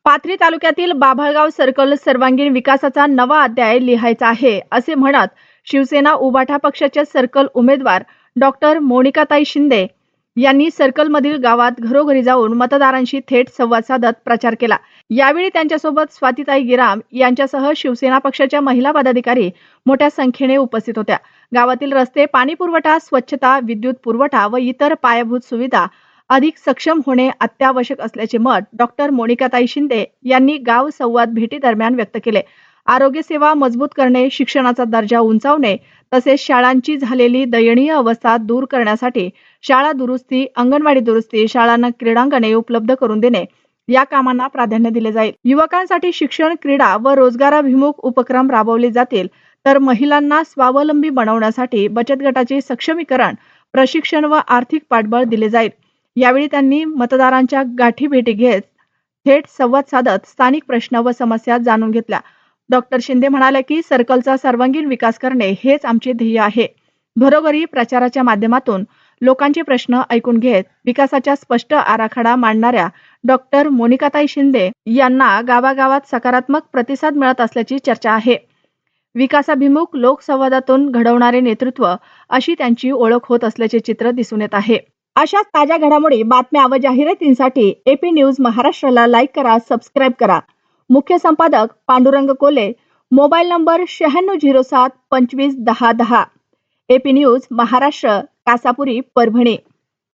पाथरी तालुक्यातील बाभळगाव सर्कल सर्वांगीण विकासाचा नवा अध्याय लिहायचा आहे असे म्हणत शिवसेना उभाटा पक्षाच्या सर्कल उमेदवार डॉक्टर मोनिकाताई शिंदे यांनी सर्कलमधील गावात घरोघरी जाऊन मतदारांशी थेट संवाद साधत प्रचार केला। यावेळी त्यांच्यासोबत स्वातीताई गिराम यांच्यासह शिवसेना पक्षाच्या महिला पदाधिकारी मोठ्या संख्येने उपस्थित होत्या। गावातील रस्ते, पाणी पुरवठा, स्वच्छता, विद्युत पुरवठा व इतर पायाभूत सुविधा अधिक सक्षम होणे अत्यावश्यक असल्याचे मत डॉक्टर मोनिकाताई शिंदे यांनी गाव संवाद भेटी दरम्यान व्यक्त केले। आरोग्य सेवा मजबूत करणे, शिक्षणाचा दर्जा उंचावणे तसेच शाळांची झालेली दयनीय अवस्था दूर करण्यासाठी शाळा दुरुस्ती, अंगणवाडी दुरुस्ती, शाळांना क्रीडांगणे उपलब्ध करून देणे या कामांना प्राधान्य दिले जाईल। युवकांसाठी शिक्षण, क्रीडा व रोजगाराभिमुख उपक्रम राबवले जातील, तर महिलांना स्वावलंबी बनवण्यासाठी बचत गटाचे सक्षमीकरण, प्रशिक्षण व आर्थिक पाठबळ दिले जाईल। यावेळी त्यांनी मतदारांच्या गाठी भेटी घेत थेट संवाद साधत स्थानिक प्रश्न व समस्या जाणून घेतल्या। डॉक्टर शिंदे म्हणाले की सर्कलचा सर्वांगीण विकास करणे हेच आमचे ध्येय आहे। घरोघरी प्रचाराच्या माध्यमातून लोकांचे प्रश्न ऐकून घेत विकासाचा स्पष्ट आराखडा मांडणाऱ्या डॉक्टर मोनिकाताई शिंदे यांना गावागावात सकारात्मक प्रतिसाद मिळत असल्याची चर्चा आहे। विकासाभिमुख लोकसंवादातून घडवणारे नेतृत्व अशी त्यांची ओळख होत असल्याचे चित्र दिसून येत आहे। अशाच ताज्या घडामोडी, बातम्या व जाहिरातींसाठी एपी न्यूज महाराष्ट्राला लाईक करा, सबस्क्राईब करा। मुख्य संपादक Pandurang Kole, mobile number 9607 25 10 10। AP news Maharashtra, Kasapuri, Parbhani.